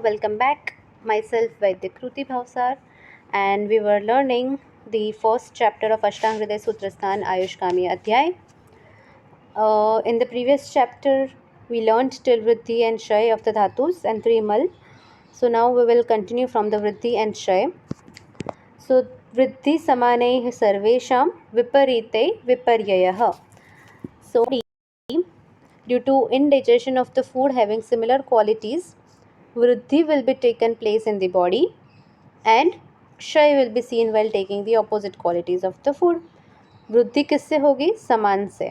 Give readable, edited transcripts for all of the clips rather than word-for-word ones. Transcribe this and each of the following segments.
welcome back. Myself Vaidya Kruti Bhavsar, and we were learning the first chapter of Ashtanga Hridaya Sutrasthan Ayushkami Adhyay. In the previous chapter, we learned till Vriddhi and Shay of the Dhatus and Trimal. So now we will continue from the Vriddhi and Shay. So Vriddhi Samaneh Sarvesham Viparite Viparyayah. So due to indigestion of the food having similar qualities, Vriddhi will be taken place in the body and Kshay will be seen while taking the opposite qualities of the food. वृद्धि किससे होगी? समान से.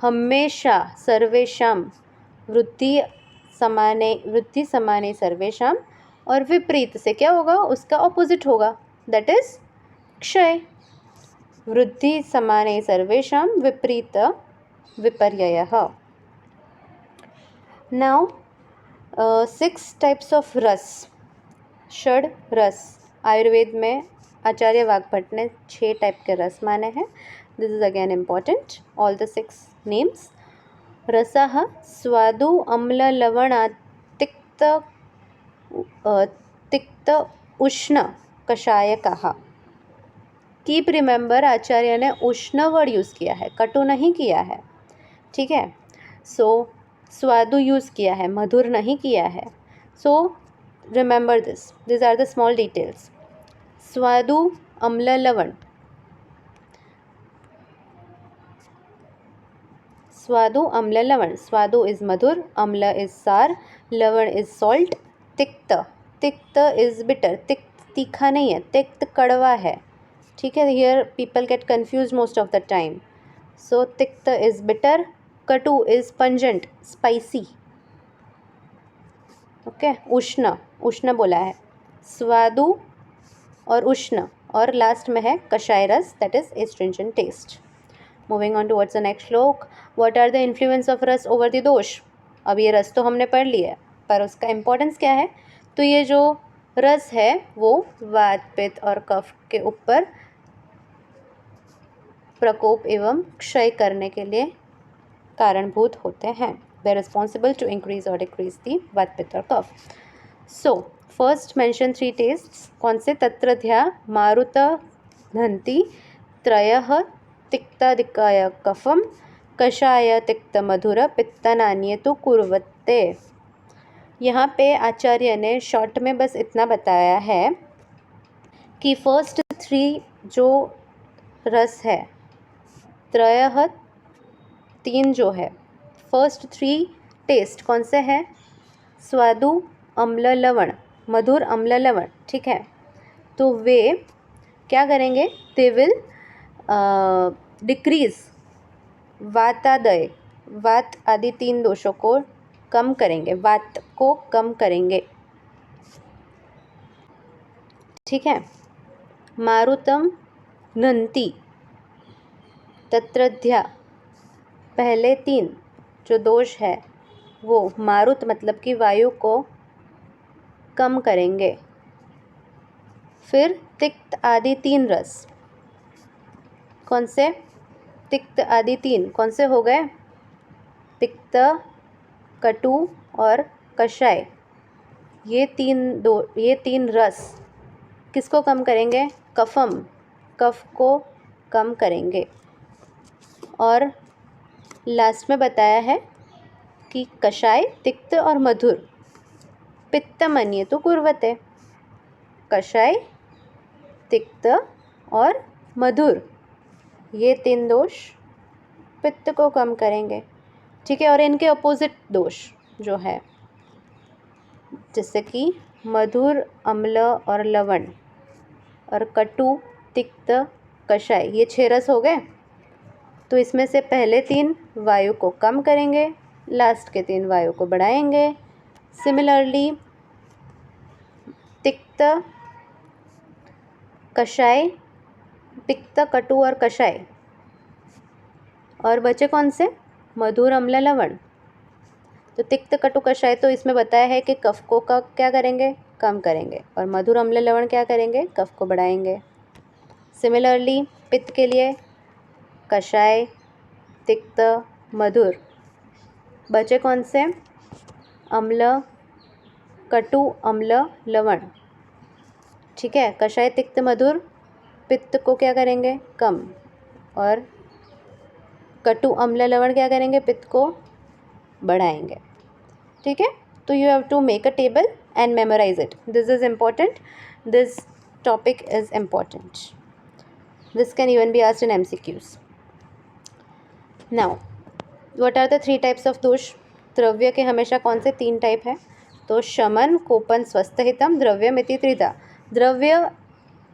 हमेशा सर्वेशम वृद्धि समाने सर्वेशम, और विपरीत से क्या होगा? उसका ऑपोजिट होगा, दैट इज क्षय. वृद्धि समाने सर्वेशम विपरीत विपर्ययः. नाउ 6 टाइप्स ऑफ रस, षड रस. आयुर्वेद में आचार्य वाग्भट ने 6 टाइप के रस माने हैं. This is again important, all the 6 names. रसः स्वादु अम्ल लवण तिक्त उष्ण कषायकः. कीप रिमेंबर, आचार्य ने उष्ण वर्ड यूज़ किया है, कटु नहीं किया है. ठीक है. सो स्वादु यूज़ किया है, मधुर नहीं किया है. सो remember this, these are the small details. Swadu amla lavan. Swadu amla lavan. Swadu is madhur, amla is sour, lavan is salt, tikta is bitter. तीखा नहीं है, तिक्त कड़वा है. ठीक है. Here people get confused most of the time. So tikta is bitter, katu is pungent, spicy. Okay. उष्ण बोला है, स्वादु और उष्ण, और लास्ट में है कषाय रस, that is astringent taste. Moving on towards the next shloka. What are the influence of rasa over the dosha. अब ये रस तो हमने पढ़ लिया है, पर उसका इम्पोर्टेंस क्या है? तो ये जो रस है वो वात पित्त और कफ के ऊपर प्रकोप एवं क्षय करने के लिए कारणभूत होते हैं. They are responsible to increase or decrease the Vata Pitta or cough. So first mention 3 tastes. कौन से? तत्रध्या मारुत धंति त्रयः तिक्तादिकाय कफम कषाय तिक्त मधुर पित्तनान्यतु कुर्वते. यहाँ पे आचार्य ने शॉर्ट में बस इतना बताया है कि फर्स्ट 3 जो रस है, त्रयः 3 जो है, फर्स्ट 3 टेस्ट कौन से हैं? स्वादु अम्ल लवण, मधुर अम्ल लवण. ठीक है. तो वे क्या करेंगे? दे विल डिक्रीज वातादय, वात आदि 3 दोषों को कम करेंगे, वात को कम करेंगे. ठीक है. मारुतम नंति तत्रध्या, पहले 3 जो दोष है वो मारुत मतलब कि वायु को कम करेंगे. फिर तिक्त आदि 3 रस, कौन से? तिक्त आदि 3 कौन से हो गए? पित्त, कटु और कषाय. ये 3 रस किसको कम करेंगे? कफम, कफ को कम करेंगे. और लास्ट में बताया है कि कषाय, तिक्त और मधुर पित्तमन्यतु कुर्वते. कषाय, तिक्त और मधुर ये 3 दोष पित्त को कम करेंगे. ठीक है. और इनके अपोजिट दोष जो है, जैसे कि मधुर अम्ल और लवण, और कटु तिक्त कषाय, ये 6 रस हो गए. तो इसमें से पहले 3 वायु को कम करेंगे, लास्ट के 3 वायु को बढ़ाएंगे. सिमिलरली तिक्त, कषाय, तिक्त, कटु और कषाय, और बचे कौन से? मधुर अम्ल लवण. तो तिक्त, कटु, कषाय तो इसमें बताया है कि कफ को क्या करेंगे? कम करेंगे. और मधुर अम्ल लवण क्या करेंगे? कफ को बढ़ाएंगे. सिमिलरली पित्त के लिए कषाय, तिक्त, मधुर. बचे कौन से? अम्ल, कटु अम्ल लवण, ठीक है। कषाय तिक्त मधुर, पित्त को क्या करेंगे, कम, और कटु अम्ल लवण क्या करेंगे, पित्त को बढ़ाएंगे, ठीक है। तो you have to make a table and memorise it, this is important, this topic is important, this can even be asked in MCQs. Now what are the 3 types of dosha? द्रव्य के हमेशा कौन से 3 टाइप है? तो शमन, कोपन, स्वस्थहितम, द्रव्यमिति त्रिधा। द्रव्य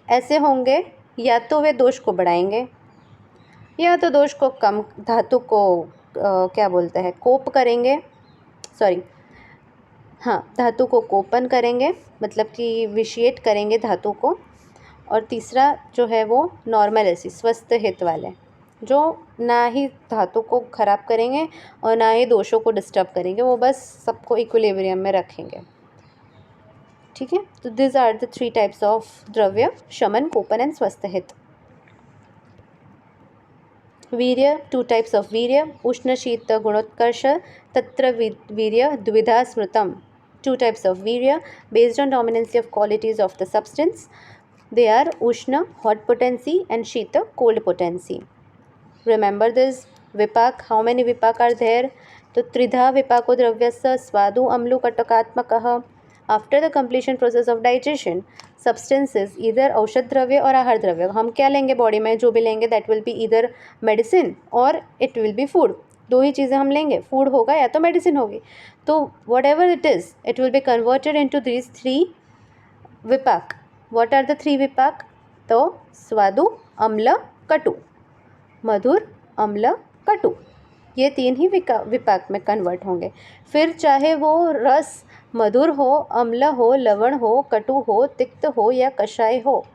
ऐसे होंगे या तो वे दोष को बढ़ाएंगे या तो दोष को कम, धातु को क्या बोलते हैं, कोप करेंगे, सॉरी हाँ, धातु को कोपन करेंगे, मतलब कि विषिएट करेंगे धातु को। और तीसरा जो है वो नॉर्मल ऐसी स्वस्थ हित वाले, जो ना ही धातु को खराब करेंगे और ना ही दोषों को डिस्टर्ब करेंगे, वो बस सबको इक्विलिब्रियम में रखेंगे, ठीक है। तो this are the 3 types of dravya, शमन, कोपन एंड स्वस्थ हित। वीर्य, 2 टाइप्स ऑफ वीर्य, उष्ण शीत गुणोत्कर्ष, तत्र वीर्य द्विधा स्मृतम। 2 टाइप्स ऑफ वीर्य based on dominancy of qualities of the substance. They are ushna hot potency and shita cold potency. Remember this. Vipaka, how many vipaka are there? तो त्रिधा विपाको द्रव्यस्य स्वादु अम्लु कटकात्मकः। After the completion process of digestion substances इधर औषध द्रव्य और आहार द्रव्य, हम क्या लेंगे बॉडी में, जो भी लेंगे दैट विल बी इधर मेडिसिन और इट विल बी फूड, 2 ही चीज़ें हम लेंगे, फूड होगा या तो मेडिसिन होगी। तो what ever it is, it will be converted into these 3 vipaka. What are the 3 vipaka? तो स्वादु अम्ल कटु, मधुर अम्ल कटु, ये 3 ही विपाक में कन्वर्ट होंगे। फिर चाहे वो रस मधुर हो, अम्ल हो, लवण हो, कटु हो, तिक्त हो या कषाय हो,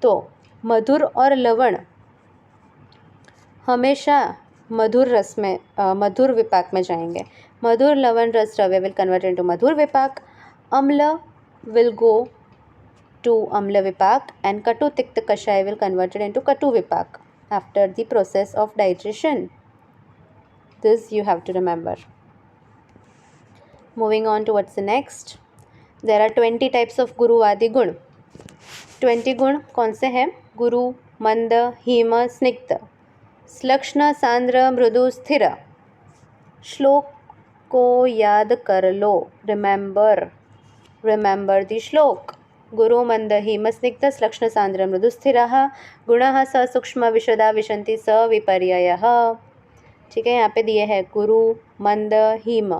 तो मधुर और लवण हमेशा मधुर रस में मधुर विपाक में जाएंगे। मधुर लवण रस द्रव्य विल कन्वर्ट इनटू मधुर विपाक, अम्ल will go to amla vipak and katu tikta kashaya will converted into katu vipak after the process of digestion. This you have to remember. Moving on towards the next, there are 20 types of guru adi gun. 20 गुण कौन से हैं? गुरु, मंद, him, स्निग्ध, श्लक्ष्ण, सांद्र, मृदु, स्थिर। श्लोक को याद कर लो, remember the श्लोक। गुरु, मंद, हिम, स्निग्ध, श्लक्ष्ण, सांद्र, मृदु, स्थिरः। गुणः स सूक्ष्म विशदा विशन्ति स विपर्ययः, ठीक है। यहाँ पे दिए हैं गुरु, मंद, हिम,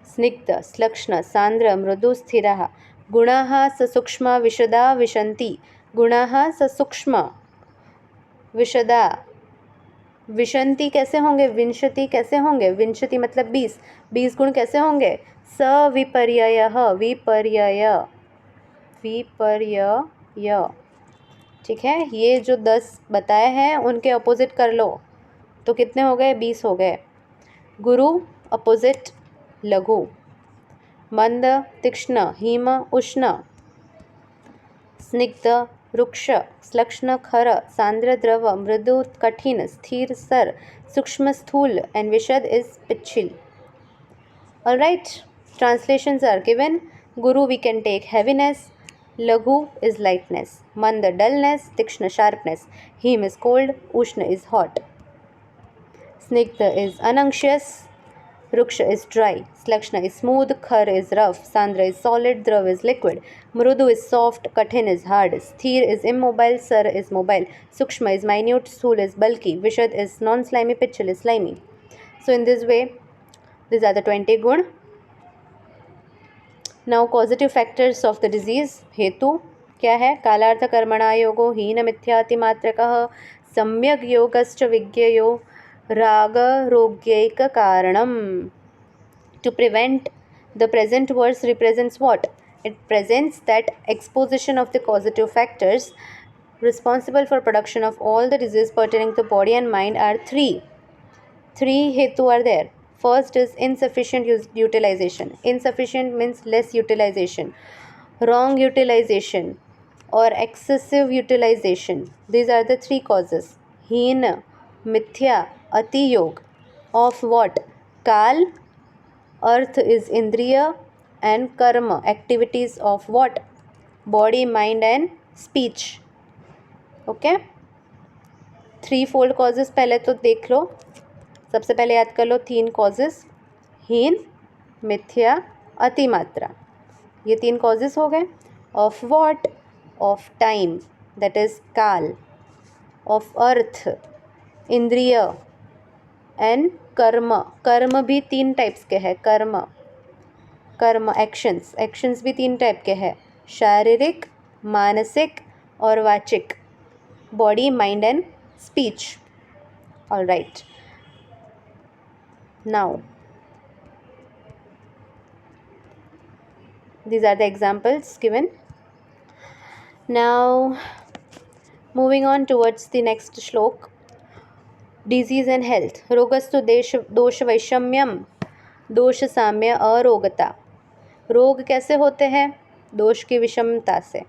स्निग्ध, श्लक्ष्ण, सांद्र, मृदु, स्थिरः। गुणः स सूक्ष्म विशदा विशन्ति, गुणः स सूक्ष्म विशदा विशन्ति कैसे होंगे, विंशति कैसे होंगे, विंशति मतलब 20, 20 गुण कैसे होंगे, सविपर्ययः, विपर्यय, ठीक है। ये जो 10 बताए हैं उनके अपोजिट कर लो, तो कितने हो गए, 20 हो गए। गुरु अपोजिट लघु, मंद तीक्ष्ण, हिम उष्ण, स्निग्ध रुक्ष, श्लक्ष्ण खर, सांद्र द्रव, मृदु कठिन, स्थिर सर, सूक्ष्म स्थूल and विशद is पिच्छिल. All right, translations are given. Guru we can take heaviness, Laghu is lightness, Manda dullness, Tikshna sharpness, Him is cold, Ushna is hot, Snigdha is unanxious, Ruksha is dry, Slakshna is smooth, Khar is rough, Sandra is solid, Drav is liquid, Mrudu is soft, Kathin is hard, Sthir is immobile, Sar is mobile, Sukshma is minute, Sthul is bulky, Vishad is non-slimy, Pitchal is slimy. So in this way, these are the 20 gun. Now causative factors of the disease. हेतु क्या है? कालार्थ कर्मणा योगो हीन मिथ्याति मात्रकः सम्यक योगश्च विज्ञेयो राग रोग्यैक कारणम. To prevent, the present verse represents what? It presents that exposition of the causative factors responsible for production of all the diseases pertaining to body and mind are 3. 3 hetu are there. First is insufficient utilization. Insufficient means less utilization, wrong utilization or excessive utilization. These are the 3 causes. Heen, mithya, ati yog of what? Kal earth is इंद्रिय and कर्म activities of what, body mind and speech. Okay, three fold causes पहले तो देख लो. सबसे पहले याद कर लो 3 causes, हीन, मिथ्या, अतिमात्रा. ये 3 कॉजेज हो गए. Of what, of time that is काल, ऑफ अर्थ इंद्रिय एंड कर्म. कर्म भी 3 टाइप्स के हैं. कर्म एक्शंस भी 3 टाइप के हैं, शारीरिक, मानसिक और वाचिक, body mind and speech. All right, now these are the examples given. Now moving on towards the next shlok, disease and health. रोगस्तु दोष वैषम्यम, दोष साम्य अरोगता. रोग कैसे होते हैं? दोष की विषमता से.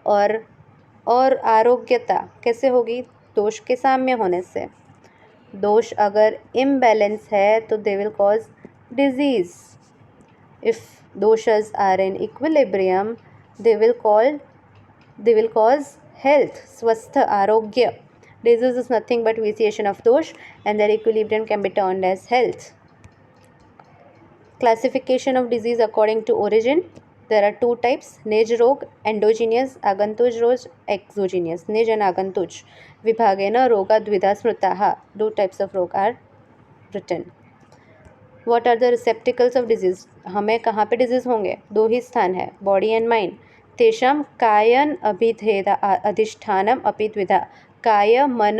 और आरोग्यता कैसे होगी? दोष के साम्य होने से. दोष अगर इम्बैलेंस है तो they will cause disease. If doshas are in equilibrium, they will cause health, swastha, arogya. Disease is nothing but vitiation of dosh, and their equilibrium can be termed as health. Classification of disease according to origin. There are 2 types, nij rog, endogenous, agantuj rog, exogenous. Nij and agantuj vibhagena roga dvida smritaha. 2 types of rog are written. What are the receptacles of disease? हमें कहाँ पे disease होंगे? 2 ही स्थान है, body and mind. तेषां कायन अभिधेद अधिष्ठानम अपि द्विधा. काय मन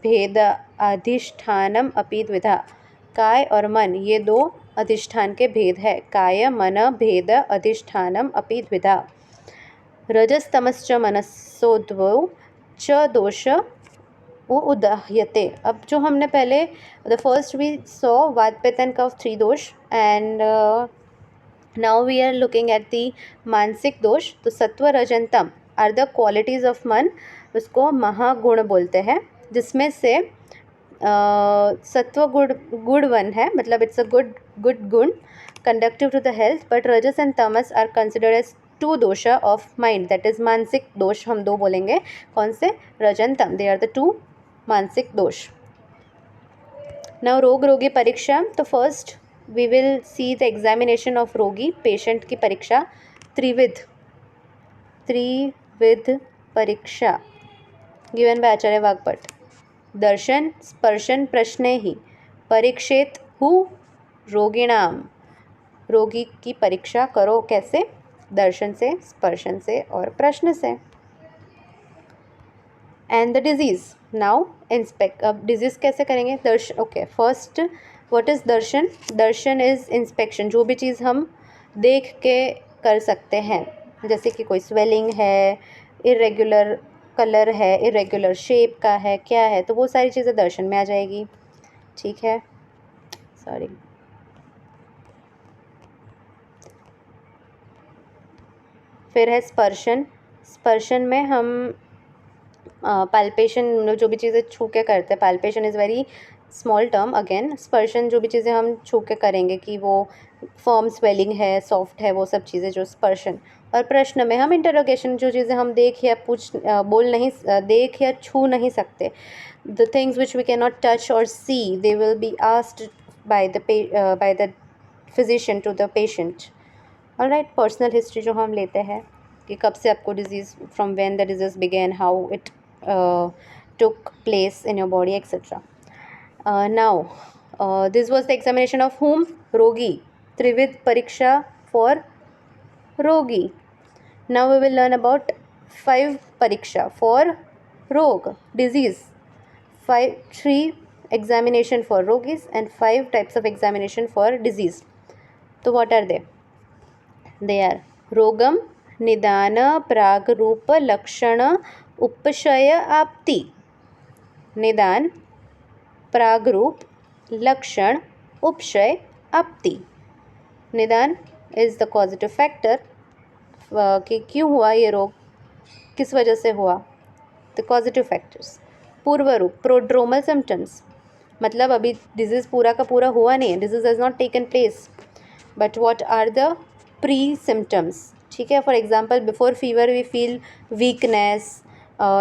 भेद अधिष्ठानम अपि द्विधा. काय और मन ये 2 अधिष्ठान के भेद है. काय मन भेद अधिष्ठानम अपि द्विधा. रजस्तमश्च मनसोद्वौ च दोष उदाह्यते. अब जो हमने पहले द फर्स्ट वी सॉ वात पित्त and kapha 3 dosha, and now we are looking at the mansik dosha. तो सत्व रजन तम आर द क्वालिटीज़ ऑफ मन. उसको महागुण बोलते हैं, जिसमें से सत्व गुड वन है, मतलब it's a good guna conductive to the health. But rajas and tamas are considered as 2 dosha of mind, that is मानसिक दोष. हम 2 बोलेंगे. कौन से? रजन तम, दे आर द 2 मानसिक दोष. नाउ रोग रोगी परीक्षा. तो first we will see the examination of rogi, patient की परीक्षा. त्रिविध परीक्षा गिवन बाय आचार्य वाग्भट. दर्शन स्पर्शन प्रश्ने ही परीक्षेत हु रोगिणाम. रोगी की परीक्षा करो कैसे? दर्शन से, स्पर्शन से और प्रश्न से. And the disease. Now inspect. अब डिजीज़ कैसे करेंगे? Darshan. Okay, first what is darshan? Darshan is inspection. जो भी चीज़ हम देख के कर सकते हैं, जैसे कि कोई स्वेलिंग है, इरेगुलर कलर है, इरेगुलर शेप का है, क्या है, तो वो सारी चीज़ें दर्शन में आ जाएगी. ठीक है, सॉरी. फिर है स्पर्शन. स्पर्शन में हम पाल्पेशन, जो भी चीज़ें छू के करते हैं, palpation is very small term again. स्पर्शन जो भी चीज़ें हम छू के करेंगे कि वो फर्म स्वेलिंग है, सॉफ्ट है, वो सब चीज़ें जो स्पर्शन. और प्रश्न में हम इंटरोगेशन, जो चीज़ें हम देख या देख या छू नहीं सकते, the things which we can not touch और see, they will be asked by the physician to the patient. All right, personal history जो हम लेते हैं कि कब से आपको disease, from when the disease began, how it took place in your body, etc. Now this was the examination of whom? Rogi. Trivid pariksha for rogi. Now we will learn about 5 pariksha for rog, disease. 3 examination for rogis and 5 types of examination for disease. So what are they? They are rogam, nidana, prag, rupa, lakshana, उपशय आपति. निदान, प्रागरूप, लक्षण, उपशय, आपति. निदान is the causative factor कि क्यों हुआ ये रोग, किस वजह से हुआ, द कॉजेटिव फैक्टर्स. पूर्व रूप, प्रोड्रोमल सिम्टम्स. मतलब अभी डिजीज़ पूरा का पूरा हुआ नहीं है, disease has not taken place, but what are the pre symptoms. ठीक है, for example before fever we feel weakness,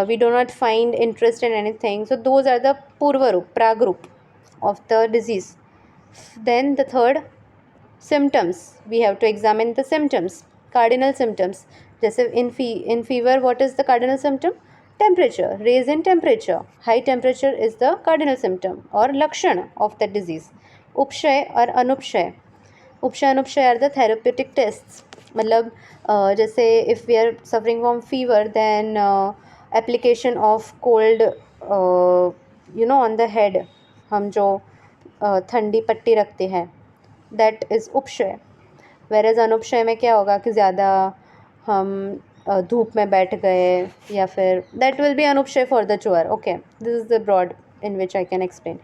we do not find interest in anything, so those are the purvarup, pragrup of the disease. Then the third, symptoms. We have to examine the symptoms, cardinal symptoms. जैसे in fever, what is the cardinal symptom? Temperature, raise in temperature. High temperature is the cardinal symptom or lakshan of the disease. उपशय और अनुपशय. उपशय अनुपशय are the therapeutic tests. मतलब जैसे if we are suffering from fever, then application of cold on the head, हम जो ठंडी पट्टी रखते हैं, दैट इज़ उपशय. वेरेज अनुपशय में क्या होगा कि ज़्यादा हम धूप में बैठ गए, या फिर that will be anupashaya for the chore. Okay, this is the broad in which I can explain.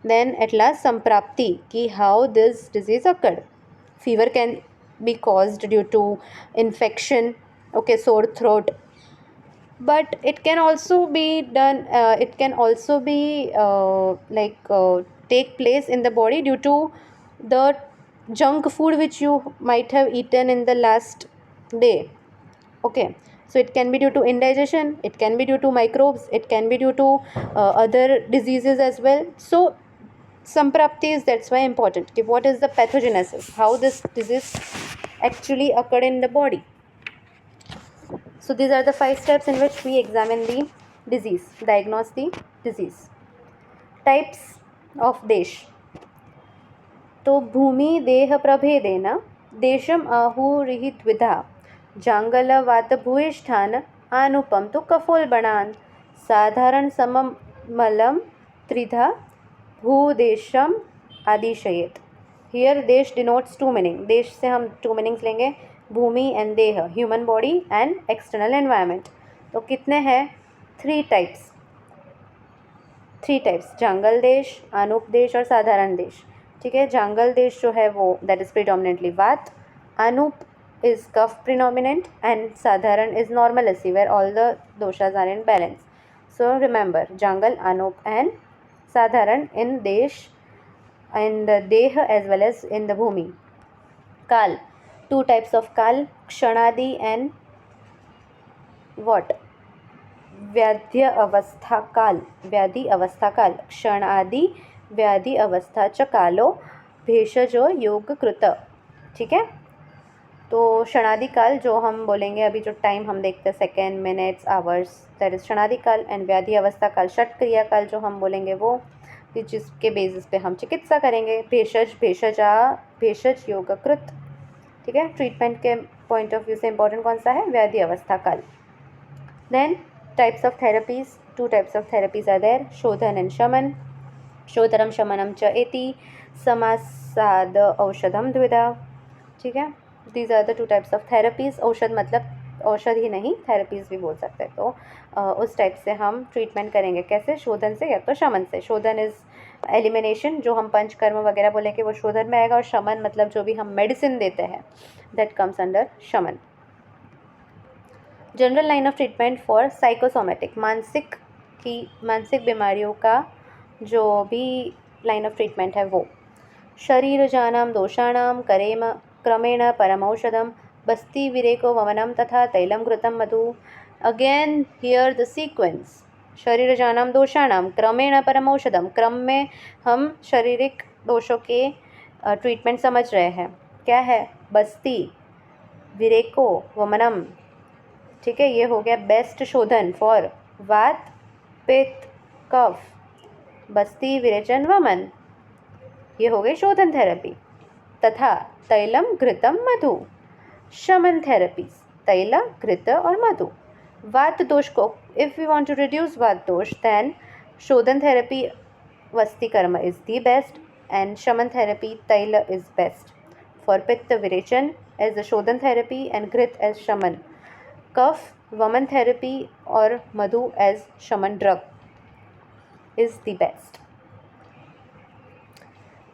Then at last, samprapti, ki how this disease occurred. Fever can be caused due to infection, okay, sore throat, but it can also be done, it can also be take place in the body due to the junk food which you might have eaten in the last day. Okay, so it can be due to indigestion, it can be due to microbes, it can be due to other diseases as well. So samprapti is, that's why important. What is the pathogenesis, how this disease actually occurred in the body. So these are the 5 steps in which we examine the disease, diagnose the disease. Types of desh. तो भूमि देह प्रभेदेन देशम आहुरिहि द्विधा, जांगल वात भूयिष्ठान आनुपम तो कफोल बनान, साधारण सममलम त्रिधा भूदेशम आदिशयेत. Here देश denotes 2 meaning. देश से हम 2 मीनिंग्स लेंगे, भूमि एंड देह, human body and external environment. तो कितने हैं? 3 टाइप्स. 3 टाइप्स, जांगल देश, आनुप देश और साधारण देश. ठीक है, जांगल देश जो है वो that is predominantly vata, anupa is kapha predominant, and sadharana is normalcy where all the doshas are in balance. So remember, jangala, anupa and sadharana in desha, in the deha as well as in the bhumi. Kala, 2 types of काल, क्षणादि एंड व्हाट, व्याध्य अवस्था काल. व्याधि अवस्था काल, क्षण आदि व्याधि अवस्था च कालो भेषजो योग कृत. ठीक है, तो क्षणादि काल जो हम बोलेंगे, अभी जो टाइम हम देखते हैं second, minutes, hours, that is क्षणादि काल. एंड व्याधि अवस्था काल, षट क्रिया काल जो हम बोलेंगे वो, जिसके बेसिस पे हम चिकित्सा करेंगे. भेषज, भेषजा, भेषज योगकृत. ठीक है, ट्रीटमेंट के पॉइंट ऑफ व्यू से इंपॉर्टेंट कौन सा है? व्याधि अवस्था काल. Then types of therapies. 2 types of therapies are there, shodhana and shamana. शोधनम शमनम च इति समासाद औषधम द्विधा. ठीक है, these are the 2 types of therapies. औषध मतलब औषध ही नहीं, थेरेपीज भी बोल सकते हैं. तो उस टाइप से हम ट्रीटमेंट करेंगे. कैसे? शोधन से या तो शमन से. शोधन इज एलिमिनेशन, जो हम पंचकर्म वगैरह बोलेंगे वो शोधन में आएगा, और शमन मतलब जो भी हम मेडिसिन देते हैं, दैट कम्स अंडर शमन. General line of treatment for psychosomatic, मानसिक बीमारियों का जो भी लाइन ऑफ ट्रीटमेंट है वो, शरीरजानां दोषाणां क्रमेण परमौषधम, बस्ती विरेको वमनम तथा तैलम घृतम मधु. अगेन हियर द सीक्वेंस, शरीरजानां दोषाणां क्रमेण परमौषधम, क्रम में हम शारीरिक दोषों के ट्रीटमेंट समझ रहे हैं. क्या है? बस्ती, विरेको, वमनम. ठीक है, ये हो गया बेस्ट शोधन फॉर वात, पित्त, कफ. बस्ती, विरेचन, वमन, ये हो गई शोधन थेरेपी. तथा तैलम, घृतम, मधु, शमन थेरेपीज, तैल, घृत और मधु. वात दोष को, if we want to reduce vata dosha, then shodhana therapy vastikarma is the best, and shamana therapy taila is best. For pitta, virechana as the shodhana therapy and ghrita as shamana. Kapha, vamana therapy और madhu as shamana drug is the best.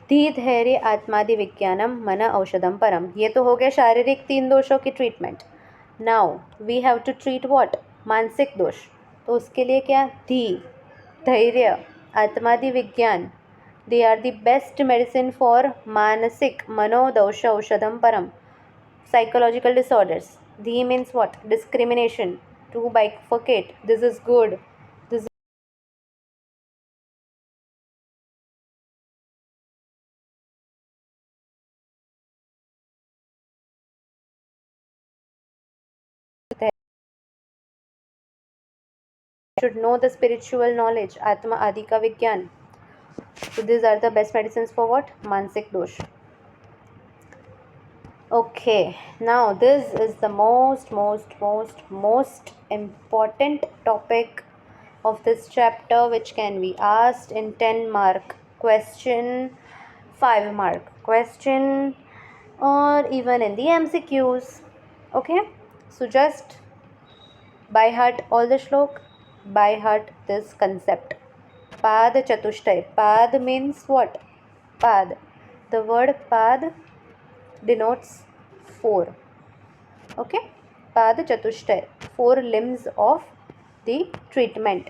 धी धैर्य आत्मादि विज्ञानम मन औषधम परम. ये तो हो गया शारीरिक 3 दोषों की treatment. Now we have to treat what? Mansik dosha. तो उसके लिए क्या? धी, धैर्य, आत्मादि विज्ञान They are the best medicine for manasik manodosha aushadam param. Psychological disorders. The means what? Discrimination. To bifurcate. This is good. This should know the spiritual knowledge. Atma Adi ka Vigyan. So these are the best medicines for what? Mansik dosh. Okay, now this is the most important topic of this chapter, which can be asked in 10 mark question, 5 mark question, or even in the MCQs. Okay, so just by heart all the shlok, by heart this concept. Pad Chatushtay. Pad means what? Pad. The word pad denotes 4. Okay, Pad Chatushtay, 4 limbs of the treatment.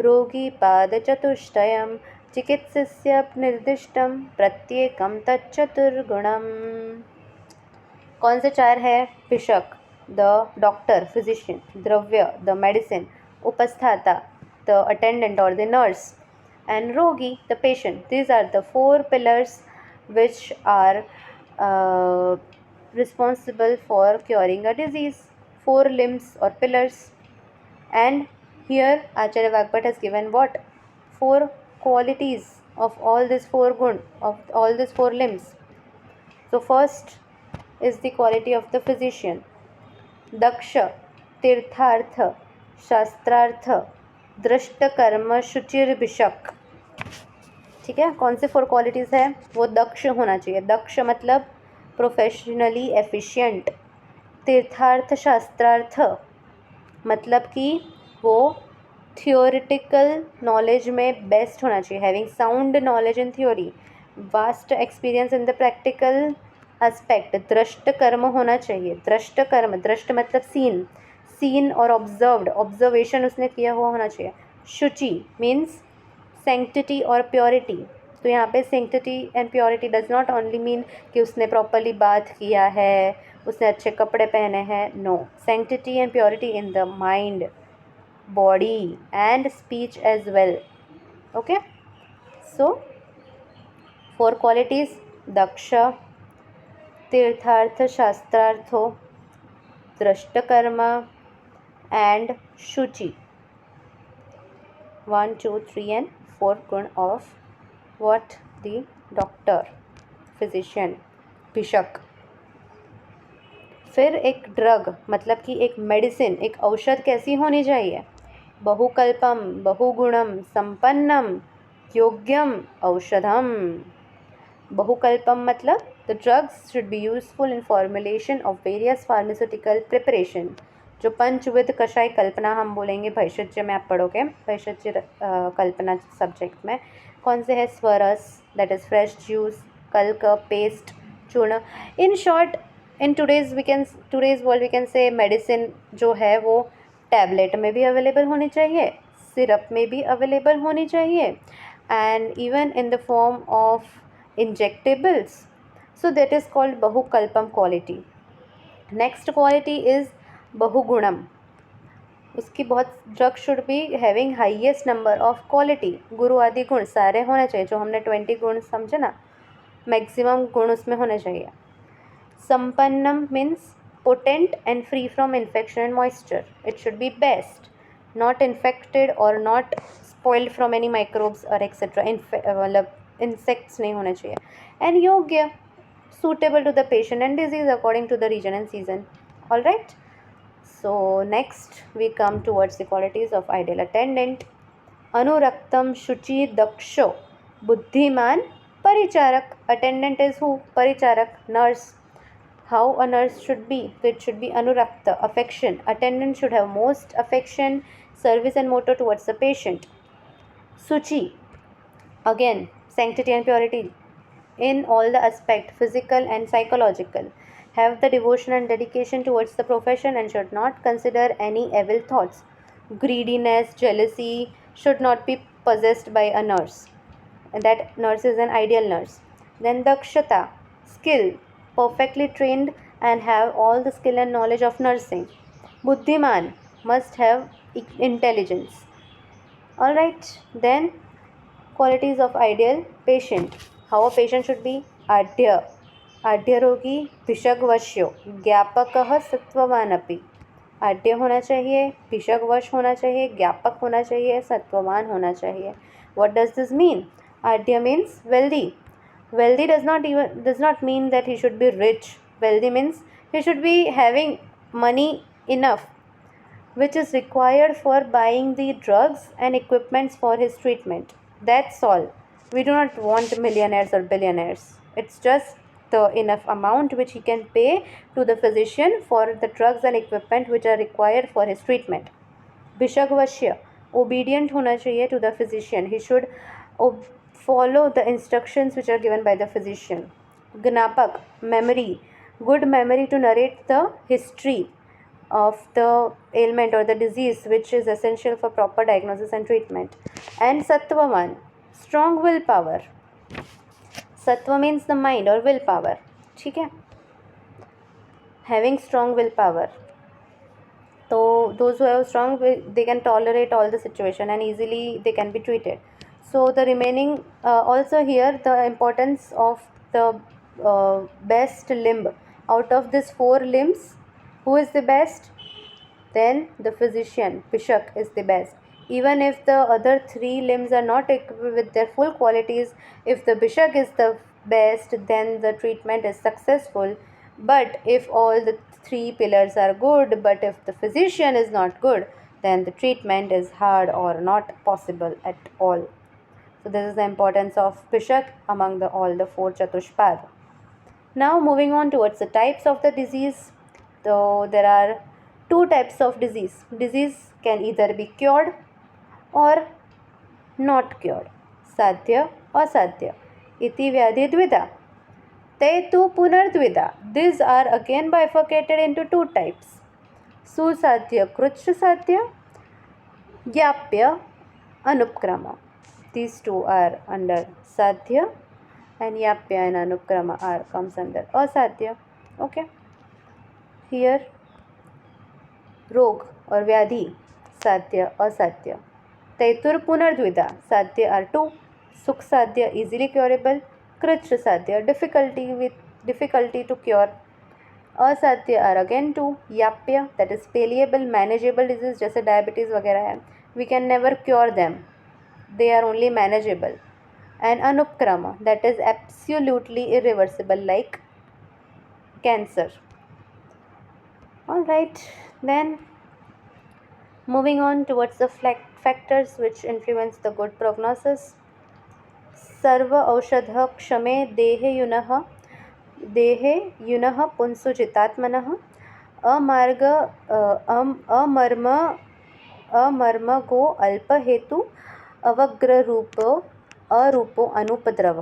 रोगी पाद चतुष्टयम चिकित्सस्य निर्दिष्टम प्रत्येकम तच्चतुर्गुणम. कौन से 4 है? Bishak, the doctor, physician. Dravya, the medicine. Upasthatha, the attendant or the nurse. And Rogi, the patient. These are the 4 pillars which are responsible for curing a disease. 4 limbs or pillars. And here Acharya Vagbhat has given what? 4 qualities of all these 4 gun, of all these 4 limbs. So first is the quality of the physician. Daksha, Tirthartha, Shastrartha, Drashta Karma, Shuchir Bishak. ठीक है, कौन से 4 qualities है? वो दक्ष होना चाहिए. दक्ष मतलब professionally efficient. तीर्थार्थ शास्त्रार्थ मतलब कि वो थियोरिटिकल नॉलेज में बेस्ट होना चाहिए. Having sound knowledge in theory, vast experience in the practical aspect. दृष्ट कर्म होना चाहिए. दृष्ट कर्म, दृष्ट मतलब सीन और ऑब्जर्व्ड, ऑब्जर्वेशन उसने किया हुआ होना चाहिए. शुचि मीन्स सेंक्टिटी और प्योरिटी. तो यहाँ पे sanctity and purity does not only mean कि उसने प्रॉपरली बाथ किया है, उसने अच्छे कपड़े पहने हैं. No, sanctity and purity in the mind, body and speech as well. Okay, so 4 qualities: daksha, तीर्थार्थ शास्त्रार्थो, दृष्टकर्म एंड शुचि. 1, 2, 3 and 4 गुण of what? The doctor, physician, भिषक. फिर एक ड्रग मतलब कि एक मेडिसिन, एक औषध कैसी होनी चाहिए? बहुकल्पम, बहुगुणम, संपन्नम, योग्यम औषधम. बहुकल्पम मतलब the drugs should be useful in formulation of various pharmaceutical preparation. जो पंचविध कषाय कल्पना हम बोलेंगे भैषज्य में, आप पढ़ोगे भैषज्य कल्पना सब्जेक्ट में. कौन से है? Swarasa, that is fresh juice, कल्क, paste, churna. In short, in today's world we can say medicine जो है वो टैबलेट में भी अवेलेबल होनी चाहिए, सिरप में भी अवेलेबल होनी चाहिए, and even in the form of injectables. So that is called bahukalpam quality. Next quality is bahugunam. उसकी बहुत drug should be having highest number of quality. गुरु आदि गुण सारे होने चाहिए. जो हमने 20 गुण समझे ना, मैक्सिमम गुण उसमें होने चाहिए. संपन्नम means potent and free from infection and moisture. It should be best, not infected और not spoiled from any microbes और एक्सेट्रा. मतलब इंसेक्ट्स नहीं होने चाहिए. एंड योग्य, suitable to the patient and disease according to the region and season. All right, so next we come towards the qualities of ideal attendant. Anuraktam shuchi daksho buddhiman paricharak. Attendant is who? Paricharak, nurse. How a nurse should be? It should be anurakta, affection. Attendant should have most affection, service and motto towards the patient. Suchi, again sanctity and purity in all the aspect, physical and psychological. Have the devotion and dedication towards the profession and should not consider any evil thoughts, greediness, jealousy, should not be possessed by a nurse, and that nurse is an ideal nurse. Then dakshata, skill, perfectly trained and have all the skill and knowledge of nursing. Buddhiman, must have intelligence. All right, then qualities of ideal patient. How a patient should be? आढ्य, आढ्यरोगी भिषग्वश्यो ज्ञापकः सत्ववान अपि. आढ्य होना चाहिए, भिषग्वश होना चाहिए, ज्ञापक होना चाहिए, सत्ववान होना चाहिए. What does this mean? आढ्य means wealthy. Wealthy does not mean that he should be rich. Wealthy means he should be having money enough which is required for buying the drugs and equipments for his treatment. That's all. We do not want millionaires or billionaires. It's just the enough amount which he can pay to the physician for the drugs and equipment which are required for his treatment. Bishagvashya, obedient hona chahiye to the physician. He should follow the instructions which are given by the physician. Gnapak, memory, good memory to narrate the history of the ailment or the disease which is essential for proper diagnosis and treatment. And Sattvaman, strong willpower. Sattva means the mind or willpower. ठीक है, having strong willpower. So those who have strong will, they can tolerate all the situation and easily they can be treated. So the remaining also here the importance of the best limb out of these 4 limbs. Who is the best? Then the physician, Bishak, is the best. Even if the other 3 limbs are not equipped with their full qualities, if the Bishak is the best, then the treatment is successful. But if all the 3 pillars are good, but if the physician is not good, then the treatment is hard or not possible at all. So this is the importance of Bishak among all the 4 Chatushpad. Now moving on towards the types of the disease. So there are 2 types of disease. Disease can either be cured or not cured. Sadhya or Asadhya. Iti Vyadhi Dvida. Te tu Punardvida. These are again bifurcated into 2 types. Susadhya Kruch Sadhya. Gyapya Anupkrama. These 2 are under Sadhya and Yapya and Anupkrama are comes under Asadhya. Okay. Here रोग और व्याधि साध्य असाध्य. तैतुर पुनर्द्विधा. साध्य are 2. सुख साध्य easily curable. Krichha sadhya difficulty to cure. Asadhya are again 2. Yapya that is palliable manageable disease जैसे diabetes वगैरह है. We can never cure them, they are only manageable. And anupakrama that is absolutely irreversible like cancer. All right, then moving on towards the factors which influence the good prognosis. Sarva औषधः क्षमे देहे युनः पुंसु जितात्मनः. अमार्ग अमर्मगो अल्पहेतु अवग्ररूपो अरूपो अनुपद्रव.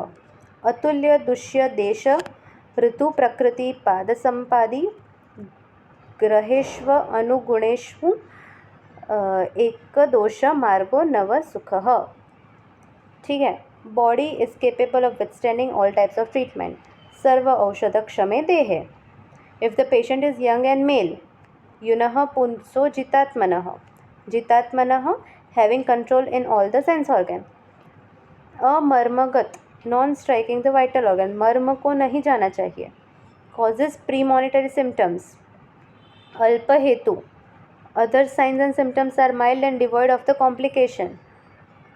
अतुल्य दुष्य देश ऋतु प्रकृति पादसंपादी ग्रहेष्व अनुगुणेषु एक दोष मार्गो नव सुखः. ठीक है. Body is capable of withstanding all types of treatment. सर्व औषध क्षमे देहे. If the patient is young and male. युनः पुंसो जितात्मनः. जितात्मनः having control in all the sense organ. अमर्मगत non striking the vital organ. मर्म को नहीं जाना चाहिए. Causes premonitory symptoms. अल्पहेतु other signs and symptoms are mild and devoid of the complication.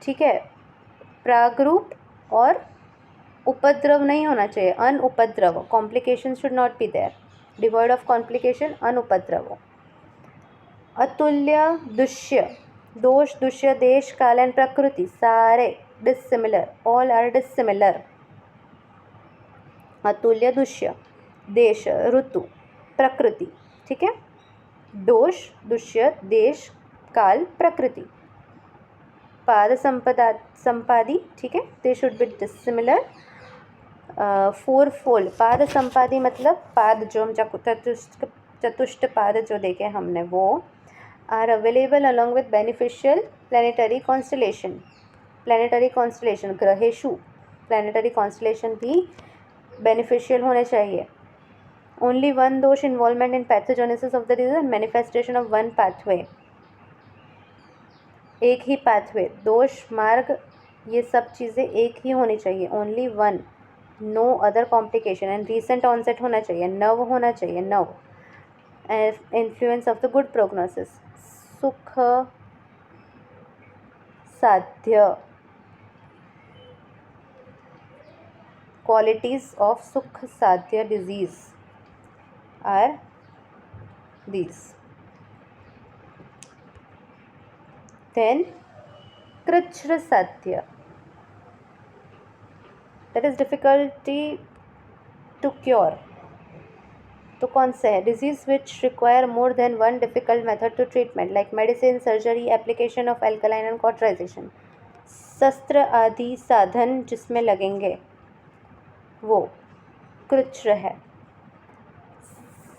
ठीक है. प्रागरूप और उपद्रव नहीं होना चाहिए. अनुपद्रव. Complication should not be there. Devoid of complication, अनुपद्रव. अतुल्य दुष्य. दोष दुष्य देश काल एंड प्रकृति सारे डिसिमिलर. All are dissimilar. अतुल्य दुष्य देश ऋतु प्रकृति. ठीक है. दोष दुष्य देश काल प्रकृति. पाद संपादी. ठीक है. They should be dissimilar. 4 fold. पाद संपादी मतलब पाद जो हम चतुष्ट पाद जो देखे हमने वो. are available along with beneficial planetary constellation. planetary constellation ग्रहेशु planetary constellation भी beneficial होने चाहिए. Only one दोष involvement in pathogenesis of the disease and manifestation of one pathway. एक ही pathway, दोष मार्ग, ये सब चीज़ें एक ही होनी चाहिए. Only one, no other complication and recent onset होना चाहिए. नव होना चाहिए. नव. Influence of the good prognosis. सुख साध्य. Qualities of Sukh Sadhya disease are these. Then Krichra Sadhya, that is difficulty to cure. तो कौन से है? Disease which require more than one difficult method to treatment like medicine, surgery, application of alkaline and cauterization. शस्त्र आदि साधन जिसमें लगेंगे वो कृच्र है.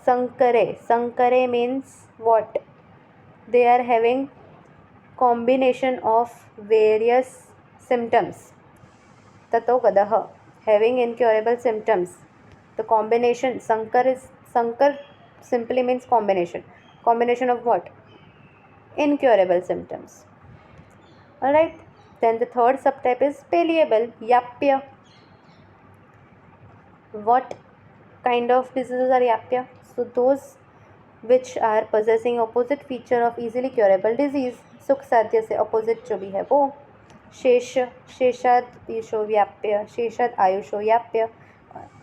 संकरे means what? They are having combination of various symptoms. Tato gadaha, having incurable symptoms. The combination, Sankar simply means combination. Combination of what? Incurable symptoms. Alright. Then the third subtype is palliable, Yapya. What kind of diseases are Yapya? So those which are possessing opposite feature of easily curable disease. सुख साध्य से opposite जो भी है वो. शेषाद आयुषो व्याप्य, शेषाद आयुषो व्याप्य.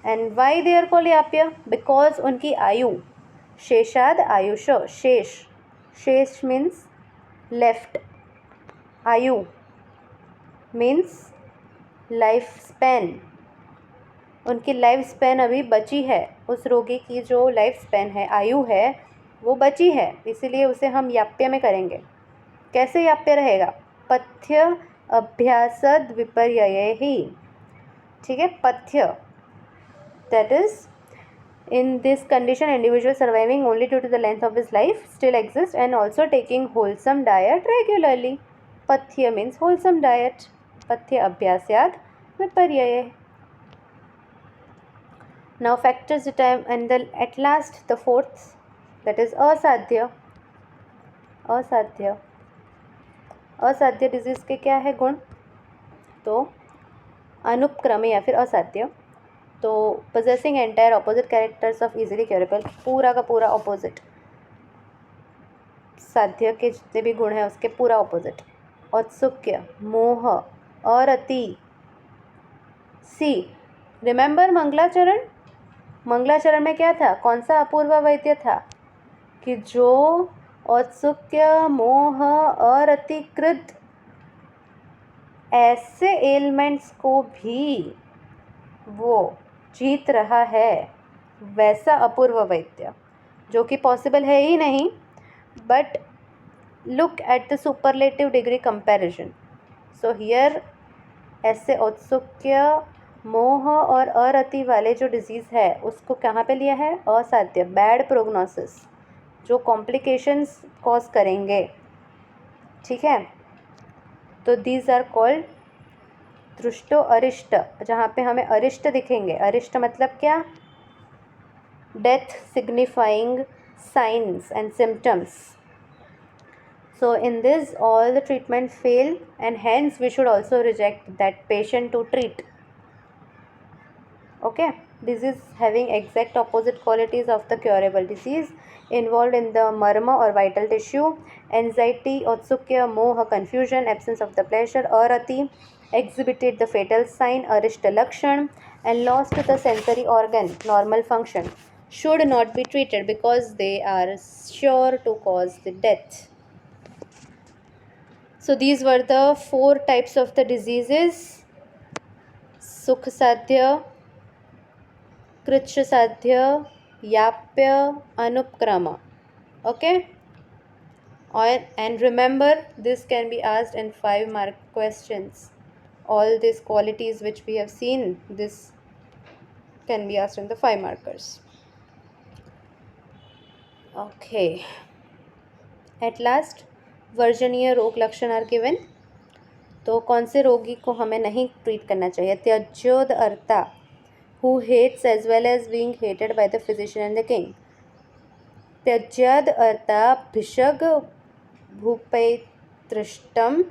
And why they are called Yapya? Because उनकी आयु. शेषाद आयुषो, शेष means left. आयु means लाइफ स्पैन. उनकी लाइफ स्पैन अभी बची है. उस रोगी की जो लाइफ स्पैन है, आयु है, वो बची है. इसीलिए उसे हम याप्य में करेंगे. कैसे याप्य रहेगा? पथ्य अभ्यासद विपर्यय ही. ठीक है. पथ्य, that is in this condition individual surviving only due to the length of his life still exists and also taking wholesome diet regularly. Pathya means wholesome diet. Pathya abhyasyad viparyaya. Now factors determine, and then at last the fourth, that is asadhya. असाध्य disease के क्या है गुण? तो अनुपक्रमी या फिर असाध्य. तो possessing entire opposite characters of easily curable, पूरा का पूरा opposite. साध्य के जितने भी गुण हैं उसके पूरा opposite. औत्सुक्य, मोह, अरति. सी, रिमेंबर मंगलाचरण. मंगलाचरण में क्या था? कौन सा अपूर्व वैद्य था? कि जो औत्सुक्य, मोह, अरतिकृत ऐसे एलिमेंट्स को भी वो जीत रहा है, वैसा अपूर्व वैद्य, जो कि पॉसिबल है ही नहीं. But look at the superlative degree comparison. So here ऐसे औत्सुक्य, मोह और अरति वाले जो डिजीज़ है उसको कहाँ पे लिया है? असाध्य, बैड प्रोग्नोसिस, जो कॉम्प्लिकेशंस कॉज करेंगे. ठीक है. तो दीज आर कॉल्ड दृष्टो अरिष्ट, जहाँ पे हमें अरिष्ट दिखेंगे. अरिष्ट मतलब क्या? Death signifying science and symptoms. So in this all the treatment fail and hence we should also reject that patient to treat. Okay. Disease having exact opposite qualities of the curable disease involved in the marma or vital tissue. Anxiety, autsukya, moha, confusion, absence of the pleasure, arati, exhibited the fatal sign, arishta lakshan, and lost the sensory organ, normal function, should not be treated because they are sure to cause the death. So these were the 4 types of the diseases: Sukh Sadhya, Krichra Sadhya, Yapya, Anupkrama. Okay. And remember, this can be asked in 5-mark questions. All these qualities which we have seen, this can be asked in the 5 markers. Okay. At last वर्जनीय रोग लक्षण are given. तो कौन से रोगी को हमें नहीं ट्रीट करना चाहिए? त्यज्योद अर्ता, who hates as well as being hated by the physician and the king. त्यज्याद अर्ता भिषग भूपैतृष्टम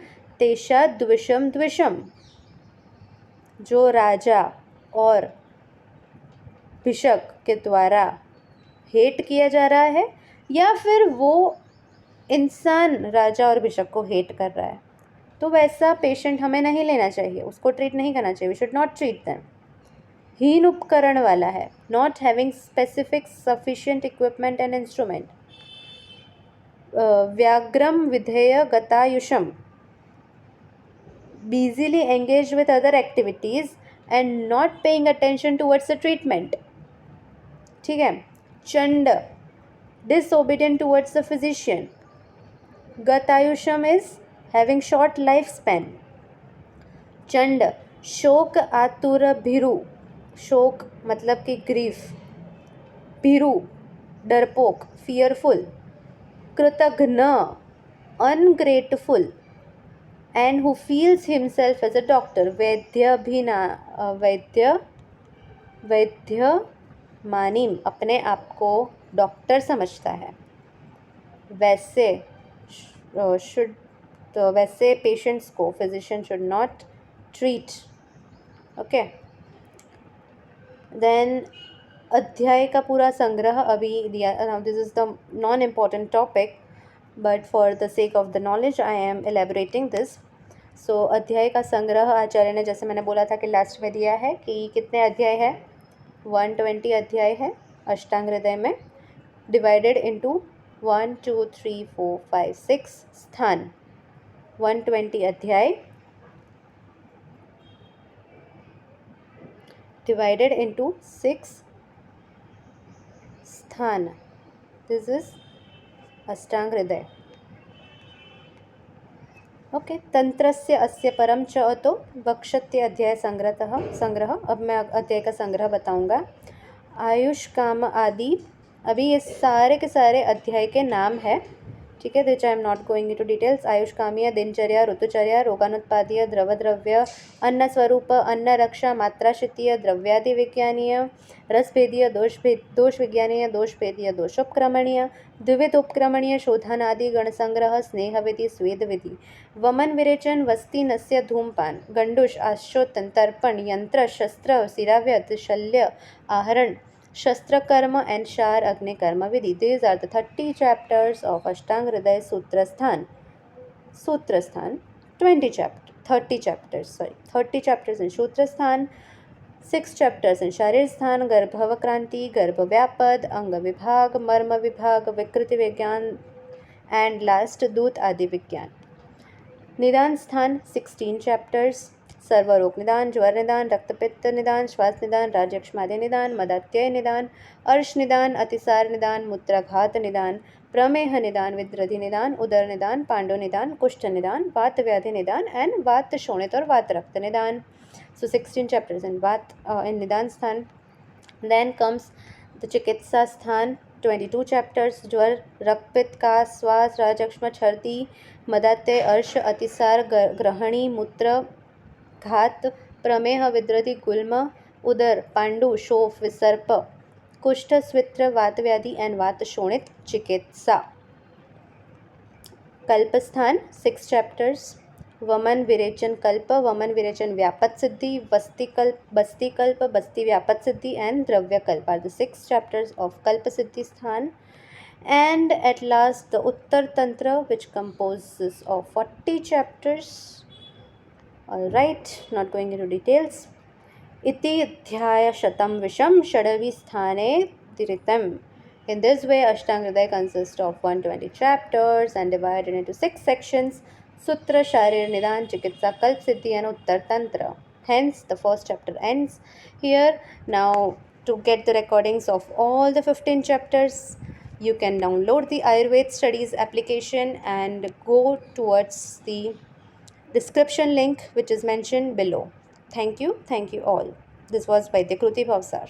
तेषा द्विषम द्विषम। जो राजा और भिषक के द्वारा हेट किया जा रहा है या फिर वो इंसान राजा और भिषक को हेट कर रहा है, तो वैसा पेशेंट हमें नहीं लेना चाहिए, उसको ट्रीट नहीं करना चाहिए। We should not treat them. हीन उपकरण वाला है, not having specific sufficient equipment and instrument. व्याग्रम विधेय गतायुषम, busily engaged with other activities and not paying attention towards the treatment। ठीक है। Chand, disobedient towards the physician। गतायुषम is having short lifespan। Chand, शोक आतुर भीरु, शोक मतलब कि ग्रीफ, भीरु डरपोक, fearful। कृतघ्न, ungrateful and who feels himself as a doctor। वैद्य मानिम, अपने आप को डॉक्टर समझता है। वैसे पेशेंट्स को physician should not treat. Okay, then अध्याय का पूरा संग्रह अभी दिया। This is the non important topic, but for the sake of the knowledge I am elaborating this. So अध्याय का संग्रह आचार्य ने, जैसे मैंने बोला था कि लास्ट में दिया है कि कितने अध्याय है, 120 अध्याय है अष्टांग हृदय में, डिवाइडेड इनटू 1 2 3 4 5 6 स्थान। 120 अध्याय डिवाइडेड इनटू 6 स्थान। दिस इज अष्टांग हृदय। ओके, तंत्रस्य अस्य परम च अतो वक्षत्य अध्याय संग्रह। अब मैं अध्याय का संग्रह बताऊंगा। आयुष काम आदि, अभी ये सारे के सारे अध्याय के नाम है, ठीक है, which I am not going into details. आयुष कामीय, दिनचर्या, ऋतुचर्या, रोगानुत्पादीय, द्रव्य, अन्न स्वरूप, अन्न रक्षा, मात्राशितीय, द्रव्यादि विज्ञानीय, रसभेदीय, दोष विज्ञानीय, दोषभेदीय, दोषोपक्रमणीय, द्विविध उपक्रमणीय, शोधनादि, गणसंग्रह, स्नेह विधि, स्वेद विधि, वमन विरेचन, वस्ती, नस्य, धूमपान, गंडुष, आश्चोतन, तर्पण, यंत्र, शस्त्र, सिराव्यत, शल्य, आहरण, शस्त्रकर्म एंड शार अग्निकर्म विधि। These are the 30 chapters of Ashtang Hriday Sutrasthan 30 chapters in Sutrasthan, 6 chapters in Sharirsthan, Garbhavakranti, Garbhvyapad, Anga Vibhag, Marma Vibhag, Vikriti Vigyan, and last Dut Adi Vigyan। निदान स्थान 16 chapters, सर्वरोग निदान, ज्वर निदान, रक्तपित्त निदान, श्वास निदान, राजयक्ष्मादि निदान, मदात्यय निदान, अर्श निदान, अतिसार निदान, मूत्राघात निदान, प्रमेह निदान, विद्रधि निदान, उदर निदान, पांडु निदान, कुष्ठ निदान, वात व्याधि निदान एंड वात शोणित और वात रक्त निदान। सो 16 chapters in वात in निदान स्थान। देन कम्स द चिकित्सा स्थान, 22 chapters, ज्वर, रक्तपित्त, कास, श्वास, राजयक्ष्मा, छर्दी, मदात्यय, अर्श, अतिसार, ग्रहणी, मूत्र घात, प्रमेह, विद्रधि, गुल्म, उदर, पांडु, शोफ, विसर्प, कुष्ठ, स्वित्र, वात व्याधि एंड वात शोणित चिकित्सा। कल्पस्थान 6 chapters, वमन विरेचन कल्प, वमन विरेचन व्यापत सिद्धि, बस्ती कल्प, बस्ती व्यापत सिद्धि एंड द्रव्य कल्प आर द 6 chapters of कल्प सिद्धि स्थान। And at last the Uttar Tantra, which composes of 40 chapters। Alright, not going into details। इति अध्याय शतम विषम षडवी स्थाने दीरितम। In this way, Ashtanga Hriday consists of 120 chapters and divided into 6 sections: Sutra, Sharir, Nidan, Chikitsa, Kalp Siddhi and Uttar Tantra. Hence, the first chapter ends here. Now, to get the recordings of all the 15 chapters, you can download the Ayurveda Studies application and go towards the description link which is mentioned below. Thank you all. This was by Kruti Bhavsar.